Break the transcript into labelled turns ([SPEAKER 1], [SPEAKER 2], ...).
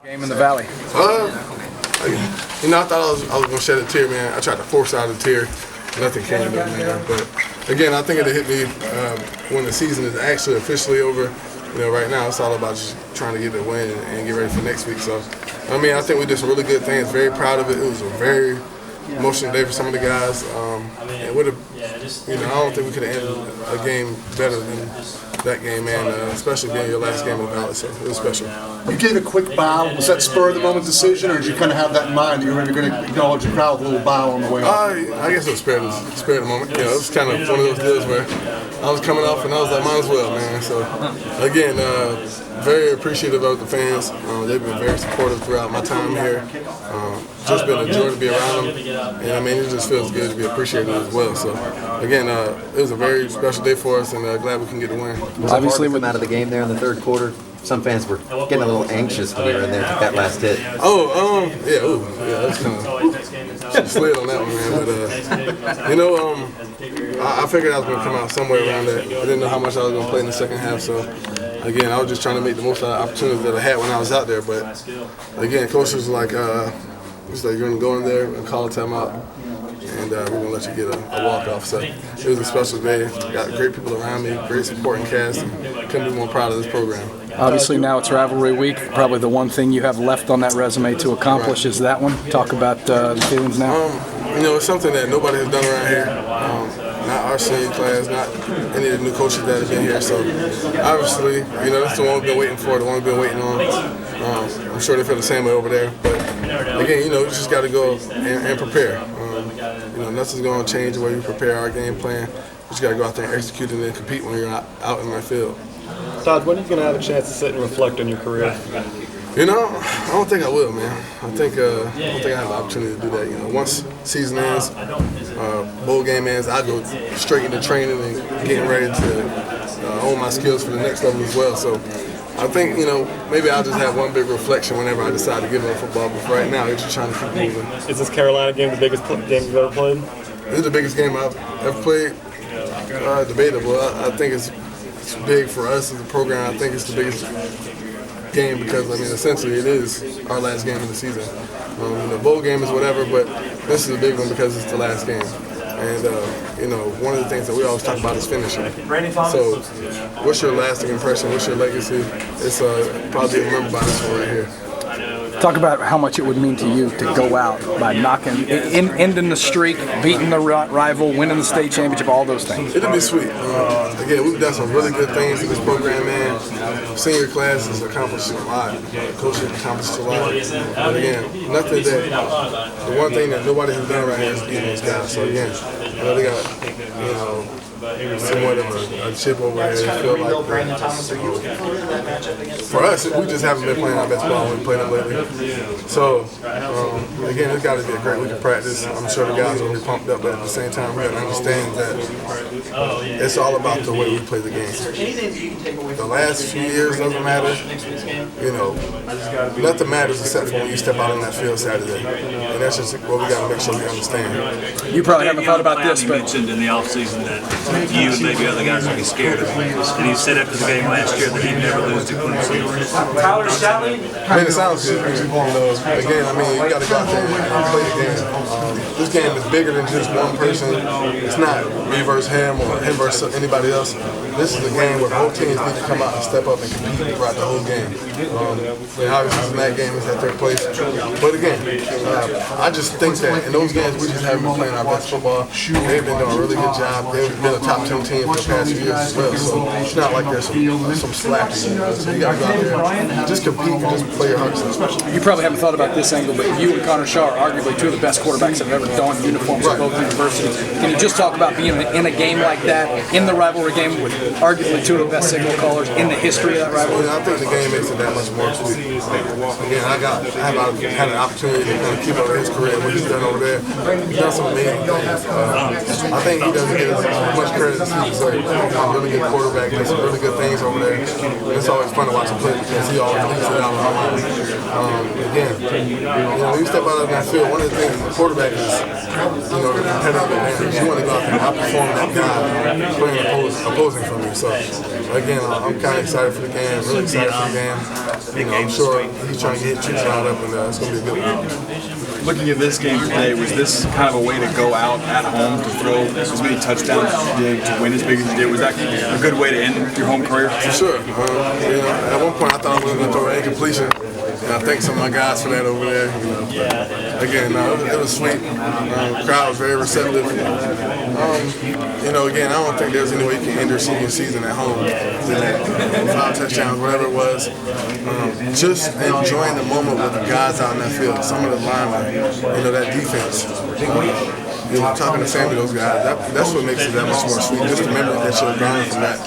[SPEAKER 1] Game in the Valley.
[SPEAKER 2] I thought I was gonna shed a tear, man. I tried to force out a tear. Nothing came of it, man. But again, I think it hit me when the season is actually officially over. Right now it's all about just trying to get the win and get ready for next week. So, I think we did some really good things. Very proud of it. It was a very emotional day for some of the guys. And would have, I don't think we could have ended a game better than that game, man. Especially being your last game in the Valley, so it was special.
[SPEAKER 3] You gave a quick bow. Was that spur of the moment decision, or did you kind of have that in mind that you were going to acknowledge the crowd with a little bow on the way up?
[SPEAKER 2] I guess it was spur of the moment. It was kind of one of those deals where I was coming off and I was like, might as well, man. So again, very appreciative of the fans. They've been very supportive throughout my time here. Just been a joy to be around them, and it just feels good to be appreciated as well. So again, it was a very special day for us, and glad we can get the win.
[SPEAKER 4] Obviously, we came out of the game there in the third quarter. Some fans were getting a little anxious when we were in there with that last hit.
[SPEAKER 2] That's kind of slid on that one, man. But I figured I was going to come out somewhere around that. I didn't know how much I was going to play in the second half, so again, I was just trying to make the most of the opportunities that I had when I was out there. But again, coach was like, you're going to go in there and call a timeout, and we're going to let you get a walk-off. So it was a special day. Got great people around me, great supporting cast, and couldn't be more proud of this program.
[SPEAKER 1] Obviously now it's rivalry week. Probably the one thing you have left on that resume to accomplish is that one. Talk about the feelings now.
[SPEAKER 2] It's something that nobody has done around here. Not our senior class, not any of the new coaches that have been here. So obviously, that's the one we've been waiting for, the one we've been waiting on. I'm sure they feel the same way over there. But again, we just got to go and prepare. Nothing's going to change the way we prepare our game plan. We just got to go out there and execute and then compete when you're out in that field.
[SPEAKER 5] Todd, when are you going to have a chance to sit and reflect on your career?
[SPEAKER 2] I don't think I will, man. I don't think I have the opportunity to do that. Once season ends, bowl game ends, I go straight into training and getting ready to hone my skills for the next level as well. So I think, maybe I'll just have one big reflection whenever I decide to give up football. But for right now, we're just trying to keep moving.
[SPEAKER 5] Is this Carolina game the biggest game you've ever played?
[SPEAKER 2] This is the biggest game I've ever played. Debatable. I think it's big for us as a program. I think it's the biggest game because, essentially it is our last game of the season. The bowl game is whatever, but this is a big one because it's the last game. And, one of the things that we always talk about is finishing. So what's your lasting impression? What's your legacy? It's probably remembered by this one right here.
[SPEAKER 1] Talk about how much it would mean to you to go out by ending the streak, beating the rival, winning the state championship, all those things.
[SPEAKER 2] It'll be sweet. Again, we've done some really good things in this program, man. Senior class has accomplished a lot. Coaches have accomplished a lot. But again, nothing that, the one thing that nobody has done right here is beating those guys. So again, they got, somewhat of a chip over here. Feel like for us, we just haven't been playing our best ball. We've played it lately. So again, it's got to be a great week of practice. I'm sure the guys will be pumped up, but at the same time, we got to understand that it's all about the way we play the game. The last few years doesn't matter. Nothing matters except for when you step out on that field Saturday, and that's just what we got to make sure we understand.
[SPEAKER 1] You probably haven't thought about this, but
[SPEAKER 6] you mentioned in the offseason that you and maybe other guys would be scared of him. And he said after the game last year that he'd never lose to Clemson.
[SPEAKER 2] It sounds good. Again, you got to go out there and play the game. This game is bigger than just one person. It's not me versus him or him versus anybody else. This is a game where both teams need to come out and step up and compete throughout the whole game. Obviously, in that game is at their place. But again, I just think that in those games we just haven't been playing our best football. They've been doing a really good job. They've been a top 10 team for the past few years as well. So it's not like there's some slack. So you got to go out there and just compete and just play your hearts out.
[SPEAKER 1] You probably haven't thought about this angle, but you and Connor Shaw are arguably two of the best quarterbacks that have ever donned uniforms at both universities. Can you just talk about being in a game like that, in the rivalry game with arguably two of the best signal callers in the history of that rivalry?
[SPEAKER 2] I think the game makes it that much more sweet. Again, I had an opportunity to kind of keep up his career, what he's done over there. He's done some amazing things. I think he doesn't get as much credit as he deserves. He's a really good quarterback, does some really good things over there. And it's always fun to watch him play because he always leaves it out on the line. Again, when you step out of that field, one of the things as a quarterback is, the competitive advantage. You want to go out there and outperform that guy playing opposing for me. So again, I'm kind of excited for the game. Really excited for the game. You know, I'm sure he's trying to get Chiefs riled up, and it's going to be a good one.
[SPEAKER 7] Looking at this game today, was this kind of a way to go out at home to throw as many touchdowns as you did, to win as big as you did? Was that a good way to end your home career?
[SPEAKER 2] For sure. You know, at one point I thought I was going to throw an incompletion. And I thank some of my guys for that over there. You know. Again, it was sweet. The crowd was very receptive. You know, again, I don't think there's any way you can end your senior season at home with that 5 touchdowns, whatever it was. Just enjoying the moment with the guys out in that field. Some of the linemen, you know, that defense. You know, talking to Sammy, those guys, that's what makes it that much more sweet. Just the memories that you're garnering from that.